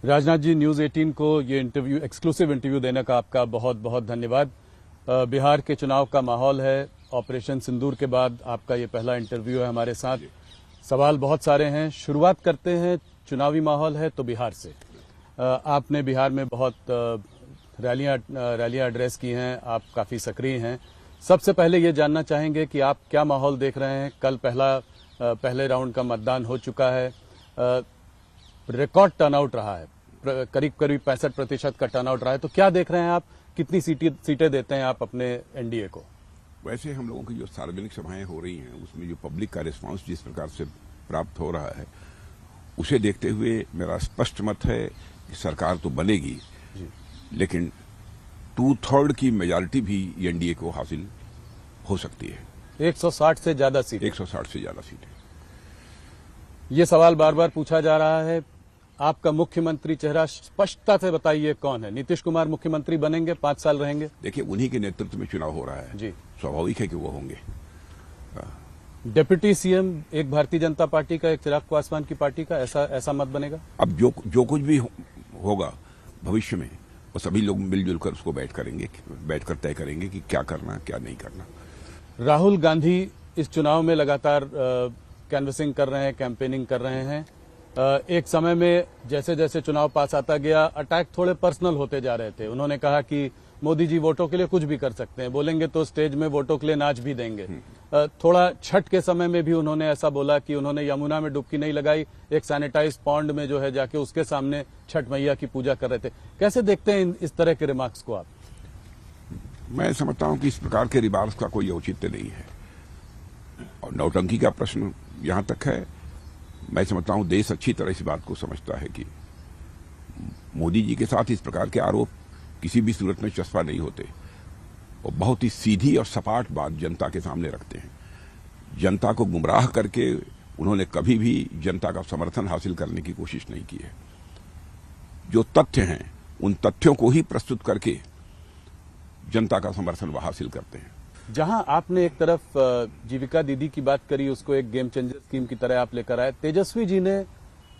Rajnath ji, news 18 को ये interview, exclusive interview देने का आपका बहुत बहुत धन्यवाद। बिहार के चुनाव का माहौल है, ऑपरेशन सिंदूर के बाद आपका ये पहला इंटरव्यू है हमारे साथ। सवाल बहुत सारे हैं, शुरुआत करते हैं, चुनावी माहौल है तो बिहार से। आपने बिहार में बहुत रैलियां एड्रेस की हैं, आप काफ़ी सक्रिय हैं। सबसे पहले ये जानना चाहेंगे कि आप क्या माहौल देख रहे हैं। कल पहले राउंड का मतदान हो चुका है, रिकॉर्ड टर्नआउट रहा है, करीब 65% का टर्नआउट रहा है, तो क्या देख रहे हैं आप, कितनी सीटें देते हैं आप अपने एनडीए को? वैसे हम लोगों की जो सार्वजनिक सभाएं हो रही हैं उसमें जो पब्लिक का रिस्पांस जिस प्रकार से प्राप्त हो रहा है, उसे देखते हुए मेरा स्पष्ट मत है कि सरकार तो बनेगी, लेकिन 2/3 की मेजॉरिटी भी एनडीए को हासिल हो सकती है। 160 से ज्यादा सीटें। 160 से ज्यादा सीटें। ये सवाल बार बार पूछा जा रहा है, आपका मुख्यमंत्री चेहरा स्पष्टता से बताइए कौन है? नीतीश कुमार मुख्यमंत्री बनेंगे, 5 साल रहेंगे? देखिए, उन्हीं के नेतृत्व में चुनाव हो रहा है जी, स्वाभाविक है कि वो होंगे। डिप्टी सीएम एक भारतीय जनता पार्टी का, एक चिराग पासवान की पार्टी का, ऐसा मत बनेगा? अब जो कुछ भी होगा भविष्य में, वो सभी लोग मिलजुल कर उसको बैठकर तय करेंगे कि क्या करना क्या नहीं करना। राहुल गांधी इस चुनाव में लगातार कैनवसिंग कर रहे हैं, कैंपेनिंग कर रहे हैं। एक समय में जैसे जैसे चुनाव पास आता गया, अटैक थोड़े पर्सनल होते जा रहे थे। उन्होंने कहा कि मोदी जी वोटों के लिए कुछ भी कर सकते हैं, बोलेंगे तो स्टेज में वोटों के लिए नाच भी देंगे। थोड़ा छठ के समय में भी उन्होंने ऐसा बोला कि उन्होंने यमुना में डुबकी नहीं लगाई, एक सैनिटाइज पॉन्ड में जो है जाके उसके सामने छठ मैया की पूजा कर रहे थे। कैसे देखते हैं इस तरह के रिमार्क्स को आप? मैं समझता हूं कि इस प्रकार के रिमार्क्स का कोई औचित्य नहीं है, और नौटंकी का प्रश्न यहां तक है। मैं समझता हूं देश अच्छी तरह इस बात को समझता है कि मोदी जी के साथ इस प्रकार के आरोप किसी भी सूरत में चस्पा नहीं होते। वो बहुत ही सीधी और सपाट बात जनता के सामने रखते हैं। जनता को गुमराह करके उन्होंने कभी भी जनता का समर्थन हासिल करने की कोशिश नहीं की है। जो तथ्य हैं उन तथ्यों को ही प्रस्तुत करके जनता का समर्थन वह हासिल करते हैं। जहां आपने एक तरफ जीविका दीदी की बात करी, उसको एक गेम चेंजर स्कीम की तरह आप लेकर आए, तेजस्वी जी ने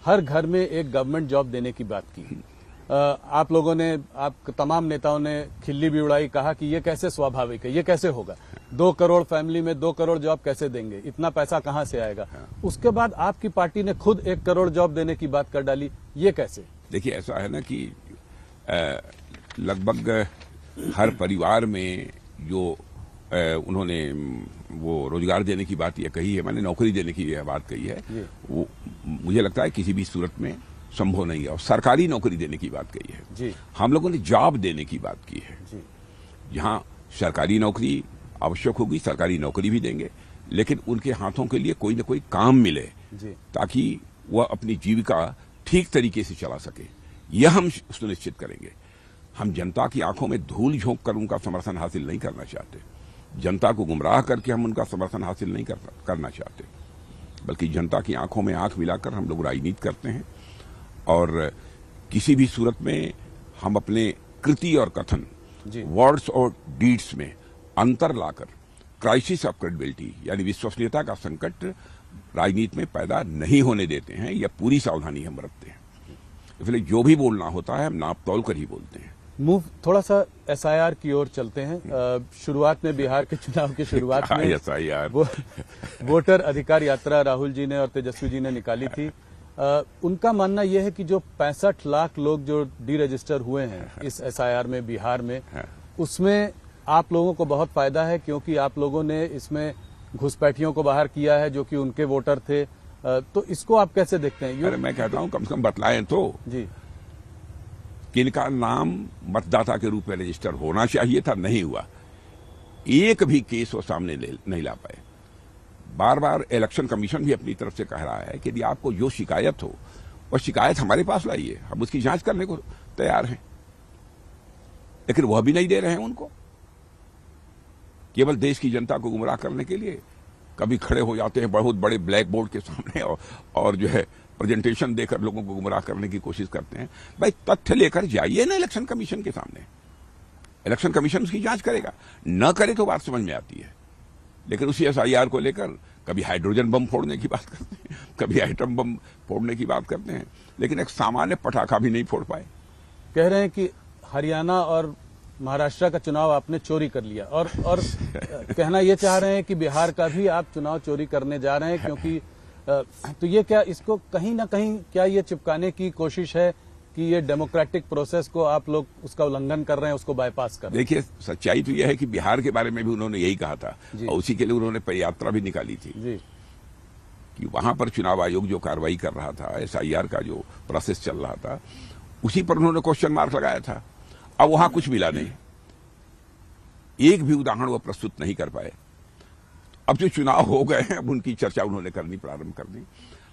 हर घर में एक गवर्नमेंट जॉब देने की बात की। आप लोगों ने, आप तमाम नेताओं ने खिल्ली भी उड़ाई, कहा कि ये कैसे स्वाभाविक है, ये कैसे होगा, 2 करोड़ फैमिली में 2 करोड़ जॉब कैसे देंगे, इतना पैसा कहां से आएगा? उसके बाद आपकी पार्टी ने खुद 1 करोड़ जॉब देने की बात कर डाली, ये कैसे? देखिए, ऐसा है ना कि लगभग हर परिवार में जो उन्होंने वो रोजगार देने की बात ये कही है, मैंने नौकरी देने की यह बात कही है, वो मुझे लगता है किसी भी सूरत में संभव नहीं है। और सरकारी नौकरी देने की बात कही है जी। हम लोगों ने जॉब देने की बात की है जी। जहां सरकारी नौकरी आवश्यक होगी, सरकारी नौकरी भी देंगे, लेकिन उनके हाथों के लिए कोई न कोई काम मिले ताकि वह अपनी जीविका ठीक तरीके से चला सके। यह हम सुनिश्चित करेंगे। हम जनता की आंखों में धूल झोंक कर उनका समर्थन हासिल नहीं करना चाहते, जनता को गुमराह करके हम उनका समर्थन हासिल नहीं करना चाहते, बल्कि जनता की आंखों में आंख मिलाकर हम लोग राजनीति करते हैं। और किसी भी सूरत में हम अपने कृति और कथन, वर्ड्स और डीड्स में अंतर लाकर क्राइसिस ऑफ क्रेडिबिलिटी यानी विश्वसनीयता का संकट राजनीति में पैदा नहीं होने देते हैं। यह पूरी सावधानी हम रखते हैं। इसलिए जो भी बोलना होता है हम नाप तौल कर ही बोलते हैं। मूव थोड़ा सा एसआईआर की ओर चलते हैं। शुरुआत में, बिहार के चुनाव की शुरुआत में एसआईआर वोटर अधिकार यात्रा राहुल जी ने और तेजस्वी जी ने निकाली थी। उनका मानना यह है कि जो 65 लाख लोग जो डी रजिस्टर हुए हैं इस एसआईआर में बिहार में, उसमें आप लोगों को बहुत फायदा है, क्योंकि आप लोगों ने इसमें घुसपैठियों को बाहर किया है जो कि उनके वोटर थे। तो इसको आप कैसे देखते हैं? अरे मैं कहता हूं कम से कम बतलाएं तो जी, किनका नाम मतदाता के रूप में रजिस्टर होना चाहिए था, नहीं हुआ। एक भी केस वो सामने नहीं ला पाए। बार बार इलेक्शन कमीशन भी अपनी तरफ से कह रहा है कि यदि आपको जो शिकायत हो वह शिकायत हमारे पास लाइए, हम उसकी जांच करने को तैयार हैं, लेकिन वह भी नहीं दे रहे हैं उनको। केवल देश की जनता को गुमराह करने के लिए कभी खड़े हो जाते हैं बहुत बड़े ब्लैक बोर्ड के सामने और जो है प्रेजेंटेशन देकर लोगों को गुमराह करने की कोशिश करते हैं। भाई तथ्य लेकर जाइए ना इलेक्शन कमीशन के सामने, इलेक्शन कमीशन उसकी जांच करेगा। न करे तो बात समझ में आती है, लेकिन उसी एसआईआर को लेकर कभी हाइड्रोजन बम फोड़ने की बात करते हैं, कभी एटम बम फोड़ने की बात करते हैं, लेकिन एक सामान्य पटाखा भी नहीं फोड़ पाए। कह रहे हैं कि हरियाणा और महाराष्ट्र का चुनाव आपने चोरी कर लिया और कहना ये चाह रहे हैं कि बिहार का भी आप चुनाव चोरी करने जा रहे हैं, क्योंकि तो ये क्या, इसको कहीं ना कहीं क्या ये चिपकाने की कोशिश है कि ये डेमोक्रेटिक प्रोसेस को आप लोग उसका उल्लंघन कर रहे हैं, उसको बाईपास कर रहे हैं? देखिए, सच्चाई तो यह है कि बिहार के बारे में भी उन्होंने यही कहा था और उसी के लिए उन्होंने पदयात्रा भी निकाली थी जी। कि वहां पर चुनाव आयोग जो कार्रवाई कर रहा था, SIR का जो प्रोसेस चल रहा था, उसी पर उन्होंने क्वेश्चन मार्क लगाया था। अब वहां कुछ मिला नहीं, एक भी उदाहरण वो प्रस्तुत नहीं कर पाए। अब जो चुनाव हो गए हैं, अब उनकी चर्चा उन्होंने करनी प्रारंभ कर दी।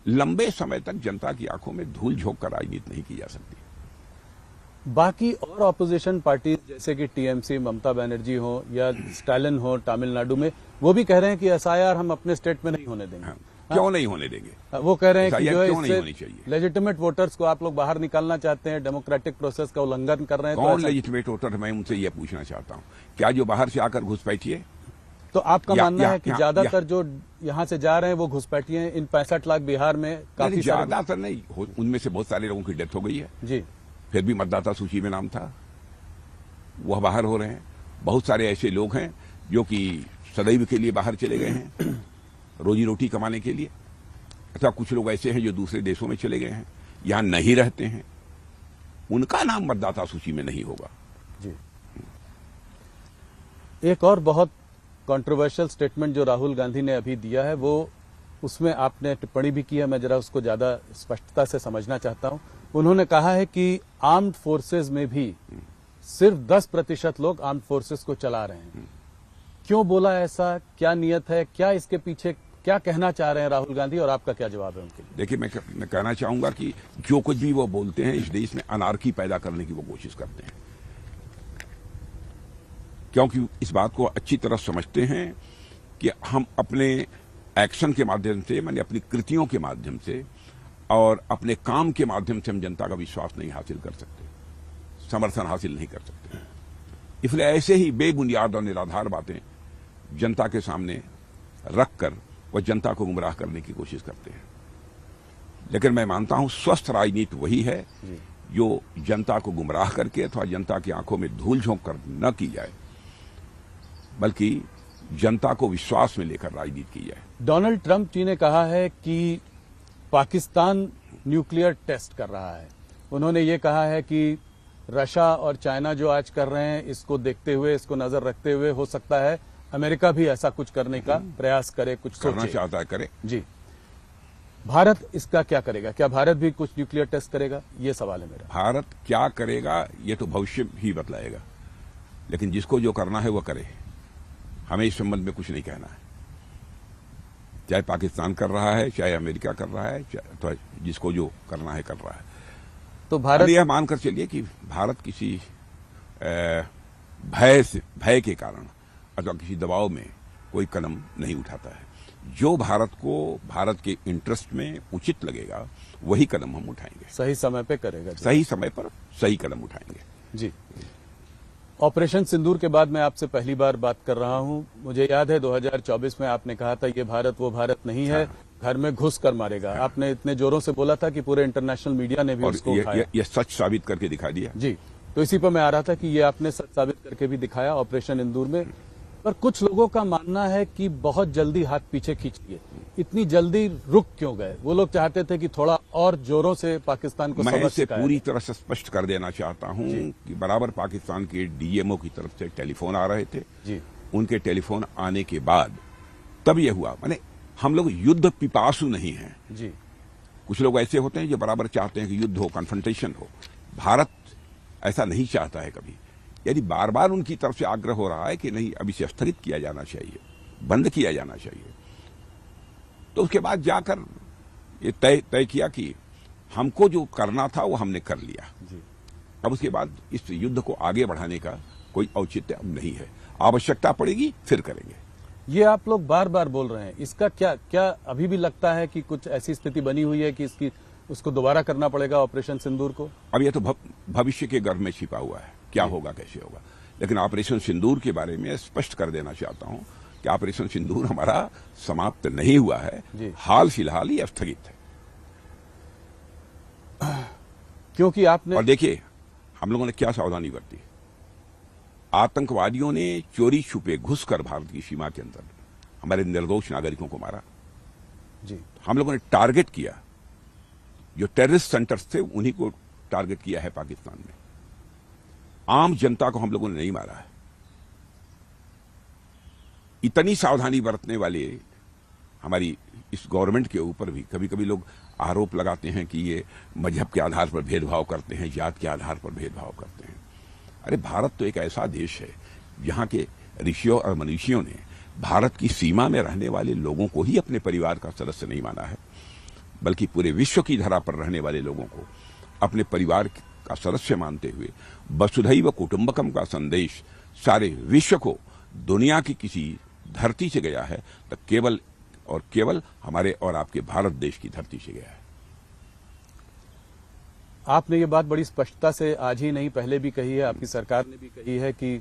लंबे समय तक जनता की आंखों में धूल झोंक कर राजनीति नहीं की जा सकती। बाकी और ऑपोजिशन पार्टी जैसे कि TMC, ममता बनर्जी हो या स्टालिन हो तमिलनाडु में, वो भी कह रहे हैं कि SIR हम अपने स्टेट में नहीं होने देंगे। हाँ, क्यों नहीं होने देंगे? वो कह रहे हैं कि जो है नहीं होनी चाहिए। लेजिटिमेट वोटर्स को आप लोग बाहर निकालना चाहते हैं, डेमोक्रेटिक प्रोसेस का उल्लंघन कर रहे हैं। कौन लेजिटिमेट वोटर? मैं उनसे यह पूछना चाहता हूं, क्या जो बाहर से आकर घुसपैठिए? तो आपका मानना है कि ज्यादातर जो यहाँ से जा रहे हैं वो घुसपैठिए हैं? इन 65 लाख बिहार में काफी ज्यादातर नहीं, उनमें से बहुत सारे लोगों की डेथ हो गई है जी, फिर भी मतदाता सूची में नाम था, वह बाहर हो रहे हैं। बहुत सारे ऐसे लोग हैं जो कि सदैव के लिए बाहर चले गए हैं रोजी रोटी कमाने के लिए, अथवा कुछ लोग ऐसे हैं जो दूसरे देशों में चले गए हैं, यहां नहीं रहते हैं, उनका नाम मतदाता सूची में नहीं होगा जी। एक और बहुत कंट्रोवर्शियल स्टेटमेंट जो राहुल गांधी ने अभी दिया है, वो उसमें आपने टिप्पणी भी की है, मैं जरा उसको ज्यादा स्पष्टता से समझना चाहता हूं। उन्होंने कहा है कि आर्म्ड फोर्सेस में भी सिर्फ 10% लोग आर्म्ड फोर्सेस को चला रहे हैं। क्यों बोला ऐसा? क्या नियत है? क्या इसके पीछे क्या कहना चाह रहे हैं राहुल गांधी, और आपका क्या जवाब है उनके लिए? देखिए, मैं कहना चाहूंगा कि जो कुछ भी वो बोलते हैं, इस देश में अनार्की पैदा करने की वो कोशिश करते हैं, क्योंकि इस बात को अच्छी तरह समझते हैं कि हम अपने एक्शन के माध्यम से, माने अपनी कृतियों के माध्यम से और अपने काम के माध्यम से हम जनता का विश्वास नहीं हासिल कर सकते, समर्थन हासिल नहीं कर सकते। इसलिए ऐसे ही बेबुनियाद और निराधार बातें जनता के सामने रखकर वह जनता को गुमराह करने की कोशिश करते हैं। लेकिन मैं मानता हूं स्वस्थ राजनीति वही है जो जनता को गुमराह करके अथवा जनता की आंखों में धूल झोंक कर न की जाए, बल्कि जनता को विश्वास में लेकर राजनीति की जाए। डोनाल्ड ट्रंप जी ने कहा है कि पाकिस्तान न्यूक्लियर टेस्ट कर रहा है। उन्होंने ये कहा है कि रशिया और चाइना जो आज कर रहे हैं, इसको देखते हुए, इसको नजर रखते हुए हो सकता है अमेरिका भी ऐसा कुछ करने का प्रयास करे, कुछ करना चाहता है, करे जी। भारत इसका क्या करेगा? क्या भारत भी कुछ न्यूक्लियर टेस्ट करेगा? ये सवाल है मेरा। भारत क्या करेगा ये तो भविष्य ही बतलाएगा, लेकिन जिसको जो करना है वह करे। हमें इस संबंध में कुछ नहीं कहना है, चाहे पाकिस्तान कर रहा है, चाहे अमेरिका कर रहा है, तो जिसको जो करना है कर रहा है। तो भारत यह मानकर चलिए कि भारत किसी भय के कारण अथवा किसी दबाव में कोई कदम नहीं उठाता है। जो भारत को भारत के इंटरेस्ट में उचित लगेगा वही कदम हम उठाएंगे, सही समय पे करेगा, सही समय पर सही कदम उठाएंगे जी। ऑपरेशन सिंदूर के बाद मैं आपसे पहली बार बात कर रहा हूं। मुझे याद है 2024 में आपने कहा था ये भारत वो भारत नहीं है, घर में घुस कर मारेगा। आपने इतने जोरों से बोला था कि पूरे इंटरनेशनल मीडिया ने भी उसको उठाया। ये सच साबित करके दिखा दिया जी। तो इसी पर मैं आ रहा था कि ये आपने सच साबित करके भी दिखाया ऑपरेशन इंदूर में। पर कुछ लोगों का मानना है कि बहुत जल्दी हाथ पीछे खींच लिए, इतनी जल्दी रुक क्यों गए? वो लोग चाहते थे कि थोड़ा और जोरों से पाकिस्तान को मैं सबक इसे सिखाया पूरी तरह से स्पष्ट कर देना चाहता हूं कि बराबर पाकिस्तान के DMO की तरफ से टेलीफोन आ रहे थे जी। उनके टेलीफोन आने के बाद तब यह हुआ। माने हम लोग युद्ध पिपासु नहीं हैं जी। कुछ लोग ऐसे होते हैं जो बराबर चाहते हैं कि युद्ध हो, कन्फ्रंटेशन हो। भारत ऐसा नहीं चाहता है कभी। यदि बार बार उनकी तरफ से आग्रह हो रहा है कि नहीं, अब इसे स्थगित किया जाना चाहिए, बंद किया जाना चाहिए, तो उसके बाद जाकर ये तय किया कि हमको जो करना था वो हमने कर लिया जी। अब उसके बाद इस युद्ध को आगे बढ़ाने का कोई औचित्य अब नहीं है। आवश्यकता पड़ेगी फिर करेंगे। ये आप लोग बार बार बोल रहे हैं, इसका क्या अभी भी लगता है कि कुछ ऐसी स्थिति बनी हुई है कि उसको दोबारा करना पड़ेगा ऑपरेशन सिंदूर को? अब यह तो भविष्य के गर्भ में छिपा हुआ है, क्या होगा कैसे होगा। लेकिन ऑपरेशन सिंदूर के बारे में स्पष्ट कर देना चाहता हूं कि ऑपरेशन सिंदूर हमारा समाप्त नहीं हुआ है, हाल फिलहाल ही स्थगित है। क्योंकि आपने और देखिए हम लोगों ने क्या सावधानी बरती। आतंकवादियों ने चोरी छुपे घुसकर भारत की सीमा के अंदर हमारे निर्दोष नागरिकों को मारा जी। हम लोगों ने टारगेट किया, जो टेररिस्ट सेंटर्स थे उन्हीं को टारगेट किया है पाकिस्तान में। आम जनता को हम लोगों ने नहीं मारा है। इतनी सावधानी बरतने वाले हमारी इस गवर्नमेंट के ऊपर भी कभी कभी लोग आरोप लगाते हैं कि ये मजहब के आधार पर भेदभाव करते हैं, जात के आधार पर भेदभाव करते हैं। अरे भारत तो एक ऐसा देश है जहां के ऋषियों और मनीषियों ने भारत की सीमा में रहने वाले लोगों को ही अपने परिवार का सदस्य नहीं माना है, बल्कि पूरे विश्व की धरा पर रहने वाले लोगों को अपने परिवार का सदस्य मानते हुए वसुधैव कुटुंबकम का संदेश सारे विश्व को दुनिया की किसी धरती से गया है तो केवल और केवल हमारे और आपके भारत देश की धरती से गया है। आपने ये बात बड़ी स्पष्टता से आज ही नहीं पहले भी कही है, आपकी सरकार ने भी कही है कि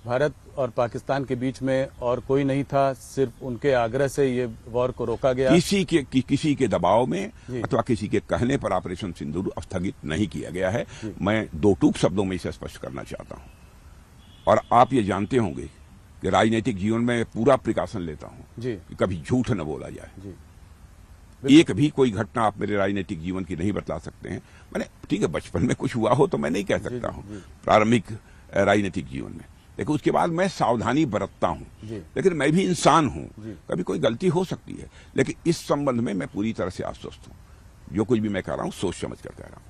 भारत और पाकिस्तान के बीच में और कोई नहीं था, सिर्फ उनके आग्रह से ये वॉर को रोका गया। किसी के दबाव में अथवा किसी के कहने पर ऑपरेशन सिंदूर स्थगित नहीं किया गया है। मैं दो टूक शब्दों में इसे स्पष्ट करना चाहता हूं। और आप ये जानते होंगे कि राजनीतिक जीवन में पूरा प्रिकॉशन लेता हूं कि कभी झूठ न बोला जाए। एक भी कोई घटना आप मेरे राजनीतिक जीवन की नहीं बतला सकते हैं। मैंने ठीक है बचपन में कुछ हुआ हो तो मैं नहीं कह सकता हूं, प्रारंभिक राजनीतिक जीवन में, लेकिन उसके बाद मैं सावधानी बरतता हूं। लेकिन मैं भी इंसान हूं, कभी कोई गलती हो सकती है, लेकिन इस संबंध में मैं पूरी तरह से आश्वस्त हूं। जो कुछ भी मैं कह रहा हूं सोच समझ कर कह रहा हूं।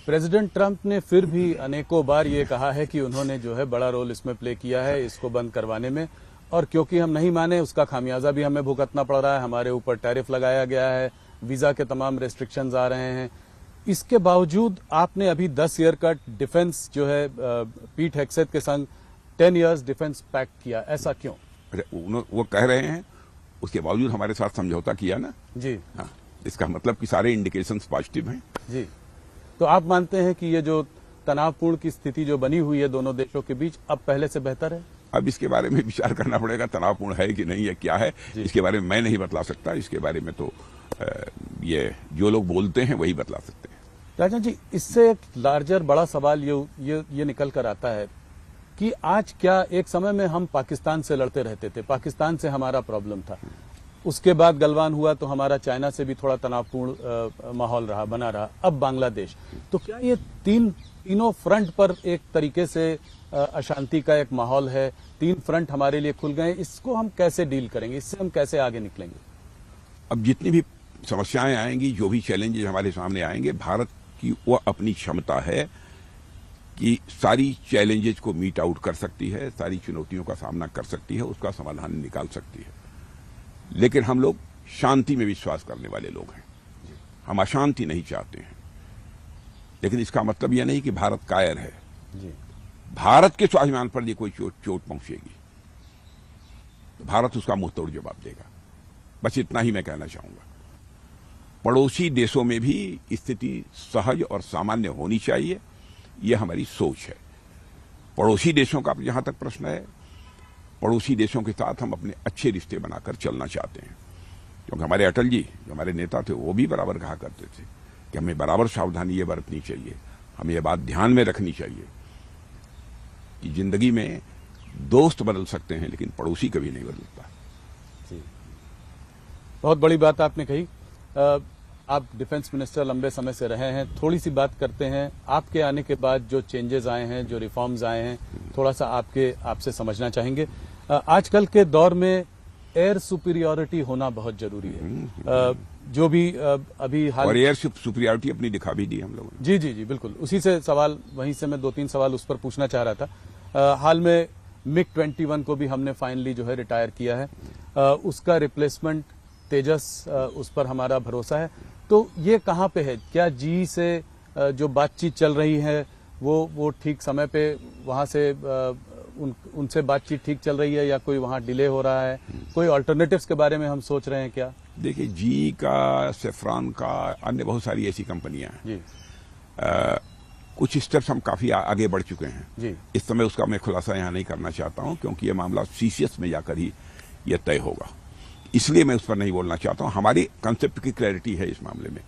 प्रेसिडेंट ट्रंप ने फिर भी अनेकों बार ये कहा है कि उन्होंने जो है बड़ा रोल इसमें प्ले किया है इसको बंद करवाने में, और क्योंकि हम नहीं माने उसका खामियाजा भी हमें भुगतना पड़ रहा है। हमारे ऊपर टैरिफ लगाया गया है, वीजा के तमाम रेस्ट्रिक्शंस आ रहे हैं। इसके बावजूद आपने अभी 10 ईयर का डिफेंस जो है पीट हेग्सेथ के संग 10 इयर्स डिफेंस पैक्ट किया, ऐसा क्यों? वो कह रहे हैं उसके बावजूद हमारे साथ समझौता किया ना जी। हाँ, इसका मतलब कि सारे इंडिकेशंस पॉजिटिव हैं जी। तो आप मानते हैं कि ये जो तनावपूर्ण की स्थिति जो बनी हुई है दोनों देशों के बीच अब पहले से बेहतर है? अब इसके बारे में विचार करना पड़ेगा, तनावपूर्ण है कि नहीं है, क्या है, इसके बारे में मैं नहीं बतला सकता। इसके बारे में तो ये जो लोग बोलते हैं वही बतला सकते हैं। राजन जी, इससे एक लार्जर बड़ा सवाल ये निकल कर आता है कि आज क्या एक समय में हम पाकिस्तान से लड़ते रहते थे, पाकिस्तान से हमारा प्रॉब्लम था, उसके बाद गलवान हुआ तो हमारा चाइना से भी थोड़ा तनावपूर्ण माहौल बना रहा, अब बांग्लादेश। तो क्या ये तीनों फ्रंट पर एक तरीके से अशांति का एक माहौल है, 3 फ्रंट हमारे लिए खुल गए, इसको हम कैसे डील करेंगे, इससे हम कैसे आगे निकलेंगे? अब जितनी भी समस्याएं आएंगी, जो भी चैलेंजेस हमारे सामने आएंगे, भारत की वो अपनी क्षमता है कि सारी चैलेंजेस को मीट आउट कर सकती है, सारी चुनौतियों का सामना कर सकती है, उसका समाधान निकाल सकती है। लेकिन हम लोग शांति में विश्वास करने वाले लोग हैं, हम अशांति नहीं चाहते हैं। लेकिन इसका मतलब यह नहीं कि भारत कायर है। भारत के स्वाभिमान पर यदि कोई चोट पहुंचेगी तो भारत उसका मुंहतोड़ जवाब देगा। बस इतना ही मैं कहना चाहूंगा। पड़ोसी देशों में भी स्थिति सहज और सामान्य होनी चाहिए, यह हमारी सोच है। पड़ोसी देशों का जहां तक प्रश्न है, पड़ोसी देशों के साथ हम अपने अच्छे रिश्ते बनाकर चलना चाहते हैं, क्योंकि हमारे अटल जी जो हमारे नेता थे वो भी बराबर कहा करते थे कि हमें बराबर सावधानी ये बरतनी चाहिए, हमें ये बात ध्यान में रखनी चाहिए कि जिंदगी में दोस्त बदल सकते हैं लेकिन पड़ोसी कभी नहीं बदलता। जी, बहुत बड़ी बात आपने कही। आप डिफेंस मिनिस्टर लंबे समय से रहे हैं, थोड़ी सी बात करते हैं आपके आने के बाद जो चेंजेस आए हैं, जो रिफॉर्म्स आए हैं, थोड़ा सा आपसे समझना चाहेंगे। आजकल के दौर में एयर सुपीरियॉरिटी होना बहुत जरूरी है। जो भी अभी हाल और एयर सुपीरियॉरिटी अपनी दिखा भी दी हम लोगों ने। जी जी जी बिल्कुल, उसी से सवाल, वहीं से मैं 2-3 सवाल उस पर पूछना चाह रहा था। हाल में MiG-21 को भी हमने फाइनली जो है रिटायर किया है, उसका रिप्लेसमेंट तेजस, उस पर हमारा भरोसा है। तो ये कहाँ पे है? क्या जी से जो बातचीत चल रही है वो ठीक समय पे वहां से उनसे बातचीत ठीक चल रही है या कोई वहां डिले हो रहा है? कोई अल्टरनेटिव्स के बारे में हम सोच रहे हैं क्या? देखिए, जी का, सेफ्रॉन का, अन्य बहुत सारी ऐसी कंपनियां हैं जी। कुछ स्टेप्स हम काफी आगे बढ़ चुके हैं जी। इस समय उसका मैं खुलासा यहां नहीं करना चाहता हूं, क्योंकि ये मामला सीसीएस में जाकर ही यह तय होगा। इसलिए मैं उस पर नहीं बोलना चाहता हूं। हमारी कंसेप्ट की क्लैरिटी है इस मामले में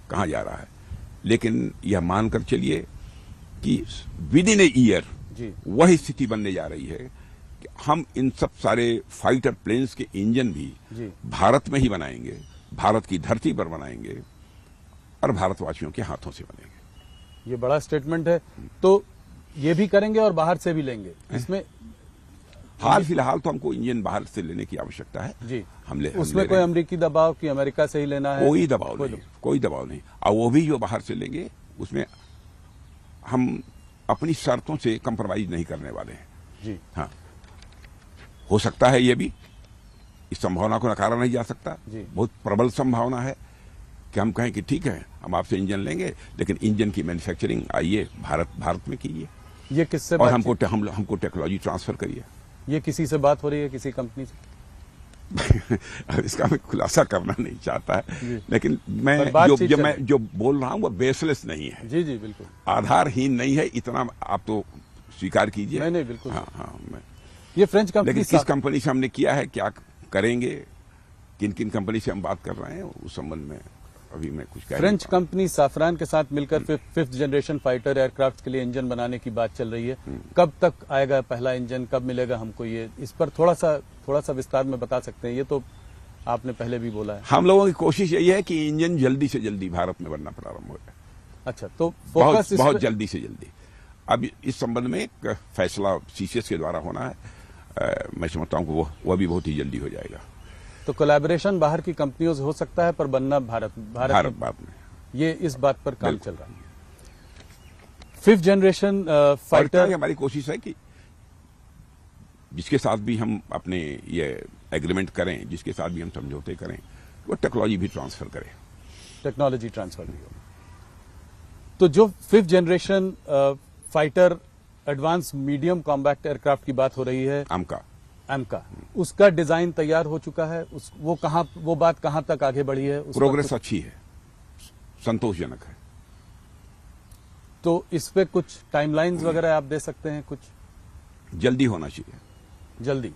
कहां जा रहा है, लेकिन यह मानकर चलिए कि विद इन ए ईयर वही स्थिति बनने जा रही है कि हम इन सब सारे फाइटर प्लेन्स के इंजन भी भारत में ही बनाएंगे, भारत की धरती पर बनाएंगे और भारतवासियों के हाथों से बनेंगे। ये बड़ा स्टेटमेंट है। तो ये भी करेंगे और बाहर से भी लेंगे। इसमें हाल फिलहाल तो हमको इंजन बाहर से लेने की आवश्यकता है जी। उसमें कोई अमेरिकी दबाव कि अमेरिका से ही लेना है? कोई दबाव नहीं। और वो भी जो बाहर से लेंगे उसमें हम अपनी शर्तों से कंप्रोमाइज नहीं करने वाले हैं जी। हाँ, हो सकता है ये भी, इस संभावना को नकारा नहीं जा सकता। बहुत प्रबल संभावना है कि हम कहें कि ठीक है हम आपसे इंजन लेंगे, लेकिन इंजन की मैन्युफैक्चरिंग आइए भारत में कीजिए। ये किससे और हमको टेक्नोलॉजी ट्रांसफर करिए। ये किसी से बात हो रही है, किसी कंपनी से? इसका मैं खुलासा करना नहीं चाहता है, लेकिन मैं जो बोल रहा हूं वो बेसलेस नहीं है। जी जी बिल्कुल, आधारहीन नहीं है, इतना आप तो स्वीकार कीजिए। नहीं बिल्कुल। हाँ, ये फ्रेंच कंपनी, लेकिन किस कंपनी से हमने किया है, क्या करेंगे, किन किन कंपनी से हम बात कर रहे हैं, उस संबंध में अभी मैं कुछ कह। फ्रेंच कंपनी साफरान के साथ मिलकर 5th जनरेशन फाइटर एयरक्राफ्ट के लिए इंजन बनाने की बात चल रही है। कब तक आएगा पहला इंजन, कब मिलेगा हमको? ये इस पर थोड़ा सा विस्तार में बता सकते हैं? ये तो आपने पहले भी बोला है। हम लोगों की कोशिश यही है कि इंजन जल्दी से जल्दी भारत में बनना प्रारंभ हो जाए। अच्छा, तो फोकस बहुत जल्दी से जल्दी। अब इस संबंध में एक फैसला सीसीएस के द्वारा होना है। मैं समझता हूँ कि वह भी बहुत ही जल्दी हो जाएगा। तो कोलैबोरेशन बाहर की कंपनियों से हो सकता है, पर बनना भारत में। ये इस बात पर काम चल रहा है। 5th जनरेशन फाइटर, हमारी कोशिश है कि जिसके साथ भी हम अपने ये एग्रीमेंट करें, जिसके साथ भी हम समझौते करें, वो टेक्नोलॉजी भी ट्रांसफर करे। टेक्नोलॉजी ट्रांसफर भी हो। तो जो 5th generation fighter advance medium combat aircraft की बात हो रही है, एमका, उसका डिजाइन तैयार हो चुका है। वो बात कहां तक आगे बढ़ी है? प्रोग्रेस अच्छी है, संतोषजनक है। तो इस पे कुछ टाइमलाइंस वगैरह आप दे सकते हैं? कुछ जल्दी होना चाहिए। जल्दी।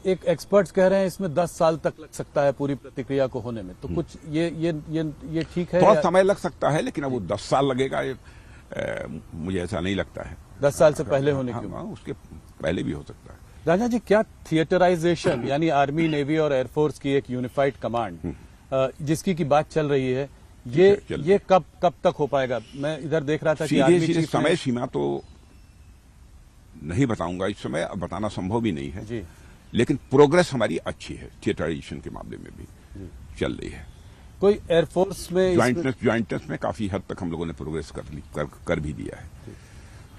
एक एक्सपर्ट्स कह रहे हैं इसमें 10 साल तक लग सकता है पूरी प्रतिक्रिया को होने में। तो कुछ ये ठीक है? थोड़ा समय लग सकता है, लेकिन अब वो 10 साल लगेगा, मुझे ऐसा नहीं लगता है। 10 साल से पहले होने की? उसके पहले भी हो सकता है। राजा जी, क्या थिएटराइजेशन यानी आर्मी, नेवी और एयरफोर्स की एक यूनिफाइड कमांड जिसकी की बात चल रही है, ये कब तक हो पाएगा? मैं इधर देख रहा था कि सीधे समय सीमा तो नहीं बताऊंगा इस समय, अब बताना संभव भी नहीं है जी। लेकिन प्रोग्रेस हमारी अच्छी है, थिएटराइजेशन के मामले में भी चल रही है। कोई एयरफोर्स में ज्वाइंटनेस में काफी हद तक हम लोगों ने प्रोग्रेस कर भी दिया है।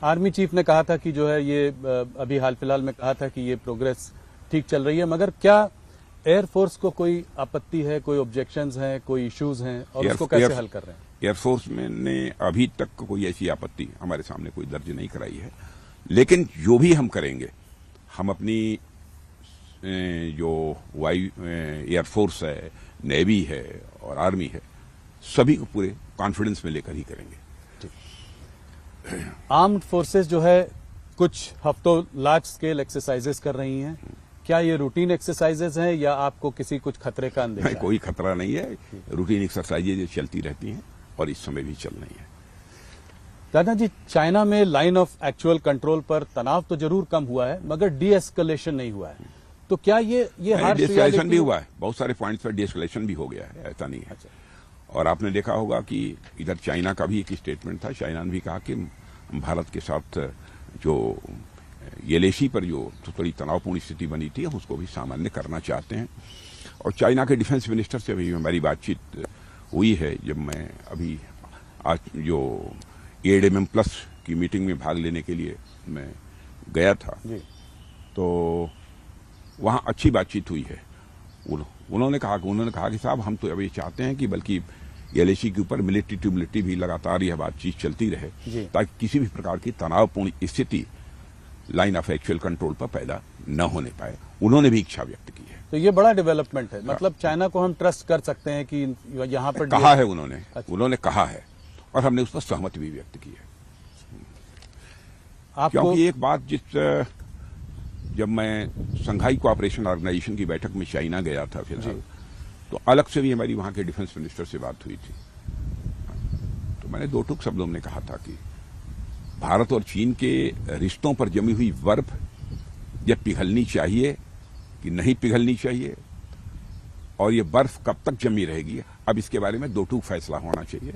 आर्मी चीफ ने कहा था कि जो है ये अभी हाल फिलहाल में कहा था कि ये प्रोग्रेस ठीक चल रही है, मगर क्या एयरफोर्स को कोई आपत्ति है, कोई ऑब्जेक्शंस हैं, कोई इश्यूज हैं, और उसको कैसे हल कर रहे हैं? एयरफोर्स में ने अभी तक कोई ऐसी आपत्ति हमारे सामने कोई दर्ज नहीं कराई है, लेकिन जो भी हम करेंगे, हम अपनी जो एयरफोर्स है, नेवी है और आर्मी है, सभी को पूरे कॉन्फिडेंस में लेकर ही करेंगे। आर्म्ड फोर्सेस जो है कुछ हफ्तों लार्ज स्केल एक्सरसाइजेस कर रही हैं। क्या ये रूटीन एक्सरसाइजेस हैं या आपको कुछ खतरे का अंदेशा है? कोई खतरा नहीं है, रूटीन एक्सरसाइजेज चलती रहती हैं और इस समय भी चल रही है। दादा जी, चाइना में लाइन ऑफ एक्चुअल कंट्रोल पर तनाव तो जरूर कम हुआ है, मगर डी एस्केलेशन नहीं हुआ है। तो क्या ये हार्श डिएस्केलेशन भी हुआ है, बहुत सारे पॉइंट्स पर डिएस्केलेशन भी हो गया है, ऐसा नहीं है। अच्छा। और आपने देखा होगा कि इधर चाइना का भी एक स्टेटमेंट था, चाइना ने भी कहा कि भारत के साथ जो येलेशी पर जो थोड़ी तनावपूर्ण स्थिति बनी थी, उसको भी सामान्य करना चाहते हैं। और चाइना के डिफेंस मिनिस्टर से भी हमारी बातचीत हुई है। जब मैं अभी आज जो ADMM+ की मीटिंग में भाग लेने के लिए मैं गया था जी। तो वहाँ अच्छी बातचीत हुई है। उन्होंने कहा कि साहब, हम तो अब ये चाहते हैं कि बल्कि येलेशी के ऊपर मिलिट्री टू मिलिट्री भी लगातार यह बातचीत चलती रहे, ताकि किसी भी प्रकार की तनावपूर्ण स्थिति लाइन ऑफ एक्चुअल कंट्रोल पर पैदा न होने पाए। उन्होंने भी इच्छा व्यक्त की है। तो ये बड़ा डेवलपमेंट है। मतलब चाइना को हम ट्रस्ट कर सकते हैं कि यहाँ पर कहा है उन्होंने। अच्छा। उन्होंने कहा है और हमने उस पर सहमति भी व्यक्त की है। क्योंकि एक बात जिस जब मैं संघाई कोऑपरेशन ऑर्गेनाइजेशन की बैठक में चाइना गया था फिलहाल, तो अलग से भी हमारी वहां के डिफेंस मिनिस्टर से बात हुई थी। तो मैंने दो टूक शब्दों में कहा था कि भारत और चीन के रिश्तों पर जमी हुई बर्फ ये पिघलनी चाहिए कि नहीं पिघलनी चाहिए, और ये बर्फ कब तक जमी रहेगी, अब इसके बारे में दो टूक फैसला होना चाहिए।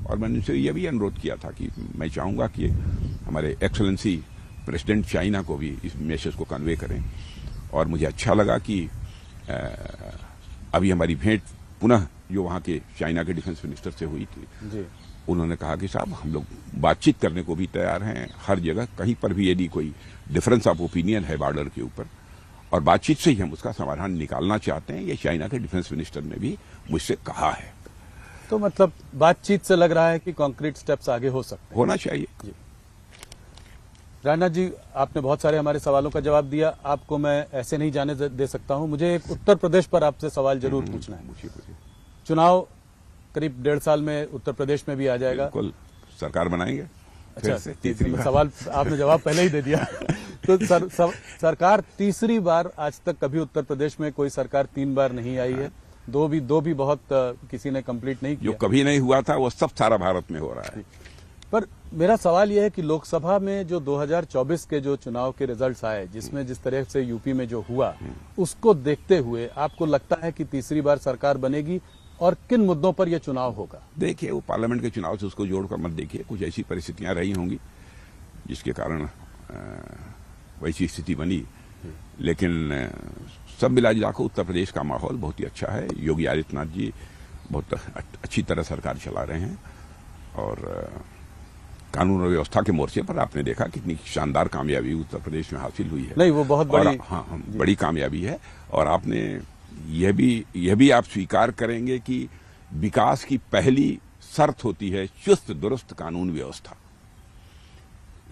और मैंने उनसे यह भी अनुरोध किया था कि मैं चाहूंगा कि हमारे एक्सलेंसी प्रेसिडेंट चाइना को भी इस मैसेज को कन्वे करें। और मुझे अच्छा लगा कि अभी हमारी भेंट पुनः जो वहां के चाइना के डिफेंस मिनिस्टर से हुई थी जी। उन्होंने कहा कि साहब हम लोग बातचीत करने को भी तैयार हैं, हर जगह कहीं पर भी यदि कोई डिफरेंस ऑफ ओपिनियन है बॉर्डर के ऊपर, और बातचीत से ही हम उसका समाधान निकालना चाहते हैं। ये चाइना के डिफेंस मिनिस्टर ने भी मुझसे कहा है। तो मतलब बातचीत से लग रहा है कि कॉन्क्रीट स्टेप्स आगे हो सकते हैं। होना चाहिए। जी। राजनाथ जी, आपने बहुत सारे हमारे सवालों का जवाब दिया, आपको मैं ऐसे नहीं जाने दे सकता हूं। मुझे एक उत्तर प्रदेश पर आपसे सवाल जरूर पूछना है। पूछिए। चुनाव करीब 1.5 साल में उत्तर प्रदेश में भी आ जाएगा। बिल्कुल, सरकार बनाएंगे। अच्छा, तीसरी बार। सवाल आपने जवाब पहले ही दे दिया। तो सरकार तीसरी बार, आज तक कभी उत्तर प्रदेश में कोई सरकार 3 बार नहीं आई है। दो भी बहुत किसी ने कंप्लीट नहीं किया। जो कभी नहीं हुआ था वो सब सारा भारत में हो रहा है। पर मेरा सवाल यह है कि लोकसभा में जो 2024 के जो चुनाव के रिजल्ट्स आए, जिसमें जिस तरह से यूपी में जो हुआ, उसको देखते हुए आपको लगता है कि तीसरी बार सरकार बनेगी, और किन मुद्दों पर यह चुनाव होगा? देखिए, वो पार्लियामेंट के चुनाव से उसको जोड़कर मत देखिए। कुछ ऐसी परिस्थितियां रही होंगी जिसके कारण वैसी स्थिति बनी, लेकिन सब मिला जुला कर उत्तर प्रदेश का माहौल बहुत ही अच्छा है। योगी आदित्यनाथ जी बहुत अच्छी तरह सरकार चला रहे हैं, और कानून और व्यवस्था के मोर्चे पर आपने देखा कितनी शानदार कामयाबी उत्तर प्रदेश में हासिल हुई है। नहीं, वो बहुत बड़ी, हाँ, बड़ी कामयाबी है। और आपने यह भी आप स्वीकार करेंगे कि विकास की पहली शर्त होती है चुस्त दुरुस्त कानून व्यवस्था।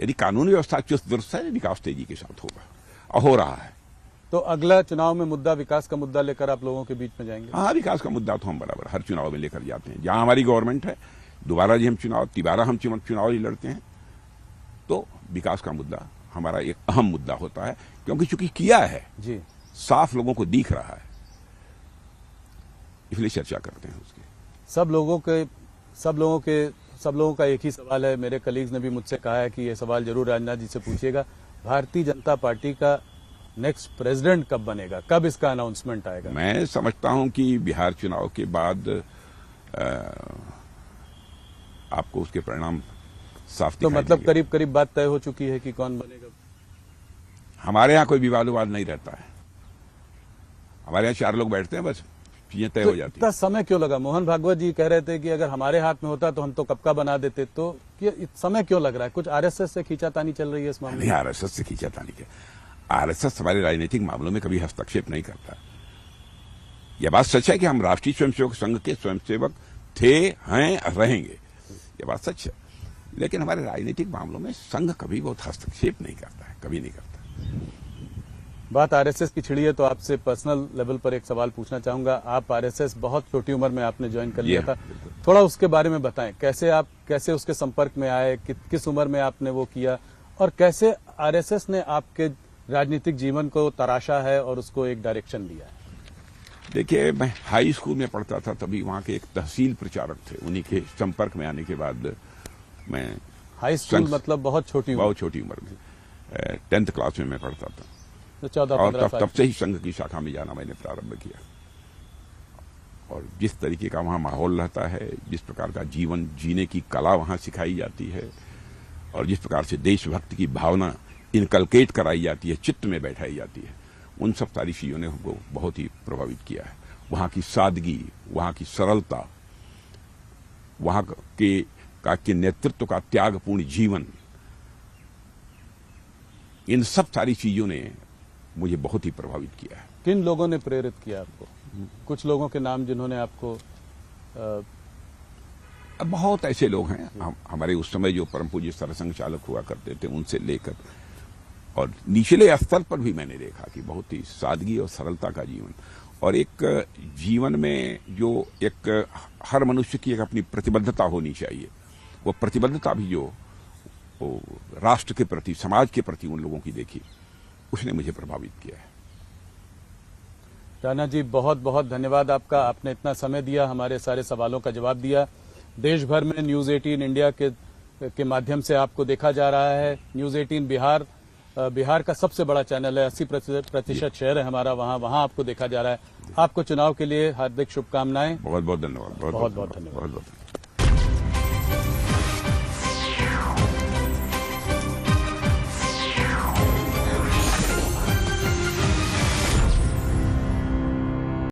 यदि कानून व्यवस्था चुस्त दुरुस्त है, विकास तेजी के साथ होगा, और हो रहा है। तो अगला चुनाव में मुद्दा, विकास का मुद्दा लेकर आप लोगों के बीच में जाएंगे? हाँ, विकास का मुद्दा तो हम बराबर हर चुनाव में लेकर जाते हैं। जहां हमारी गवर्नमेंट है, दोबारा जी हम तिबारा हम चुनाव ही लड़ते हैं, तो विकास का मुद्दा हमारा एक अहम मुद्दा होता है, क्योंकि चूंकि किया है जी, साफ लोगों को दिख रहा है, इसलिए चर्चा करते हैं उसकी। सब लोगों का एक ही सवाल है। मेरे कलीग्स ने भी मुझसे कहा है कि यह सवाल जरूर राजनाथ जी से पूछिएगा, भारतीय जनता पार्टी का नेक्स्ट प्रेसिडेंट कब बनेगा, कब इसका अनाउंसमेंट आएगा? मैं समझता हूं कि बिहार चुनाव के बाद आपको उसके परिणाम साफ तो दिखाई मतलब देंगे। करीब बात तय हो चुकी है कि कौन बनेगा? हमारे यहाँ कोई विवाद नहीं रहता है। हमारे यहाँ 4 लोग बैठते हैं, बस चीजें तय हो जाती इतना समय क्यों लगा? मोहन भागवत जी कह रहे थे कि अगर हमारे हाथ में होता तो हम तो कब का बना देते। तो ये समय क्यों लग रहा है? कुछ आरएसएस से खींचातानी चल रही है इस मामले में? नहीं, आरएसएस से खींचातानी क्या? आरएसएस हमारे राजनीतिक मामलों में कभी हस्तक्षेप नहीं करता। यह बात सच है कि हम राष्ट्रीय स्वयंसेवक संघ के स्वयंसेवक थे, हैं, रहेंगे। यह बात सच है, लेकिन हमारे राजनीतिक मामलों में संघ कभी बहुत हस्तक्षेप नहीं करता है, कभी नहीं करता। बात आरएसएस की छिड़ी है, तो आपसे पर्सनल लेवल पर एक सवाल पूछना चाहूंगा। आप आरएसएस बहुत छोटी उम्र में आपने ज्वाइन कर लिया था, थोड़ा उसके बारे में बताएं। कैसे उसके संपर्क में आए, किस उम्र में आपने वो किया, और कैसे आरएसएस ने आपके राजनीतिक जीवन को तराशा है और उसको एक डायरेक्शन दिया है? देखिए, मैं हाई स्कूल में पढ़ता था, तभी वहां के एक तहसील प्रचारक थे, उन्हीं के संपर्क में आने के बाद मैं हाई स्कूल मतलब बहुत छोटी उम्र में 10th क्लास में मैं पढ़ता था, तो 14-15 साल। तब से ही संघ की शाखा में जाना मैंने प्रारंभ किया। और जिस तरीके का वहां माहौल रहता है, जिस प्रकार का जीवन जीने की कला वहां सिखाई जाती है, और जिस प्रकार से देशभक्ति की भावना इनकलकेट कराई जाती है, चित्त में बैठाई जाती है, उन सब सारी चीजों ने हमको बहुत ही प्रभावित किया है। वहां की सादगी, वहां की सरलता, वहां के नेतृत्व का त्यागपूर्ण जीवन, इन सब सारी चीजों ने मुझे बहुत ही प्रभावित किया है। किन लोगों ने प्रेरित किया आपको? कुछ लोगों के नाम जिन्होंने आपको बहुत ऐसे लोग हैं। हमारे उस समय जो परम पूज्य सरसंघ चालक हुआ करते थे, उनसे लेकर और निचले स्तर पर भी मैंने देखा कि बहुत ही सादगी और सरलता का जीवन, और एक जीवन में जो एक हर मनुष्य की एक अपनी प्रतिबद्धता होनी चाहिए, वो प्रतिबद्धता भी जो राष्ट्र के प्रति, समाज के प्रति उन लोगों की देखी, उसने मुझे प्रभावित किया है। राणा जी, बहुत बहुत धन्यवाद आपका। आपने इतना समय दिया, हमारे सारे सवालों का जवाब दिया। देश भर में न्यूज 18 इंडिया के माध्यम से आपको देखा जा रहा है। न्यूज 18 बिहार का सबसे बड़ा चैनल है, 80% शेयर है हमारा, वहां आपको देखा जा रहा है। आपको चुनाव के लिए हार्दिक शुभकामनाएं। बहुत बहुत धन्यवाद। बहुत बहुत धन्यवाद।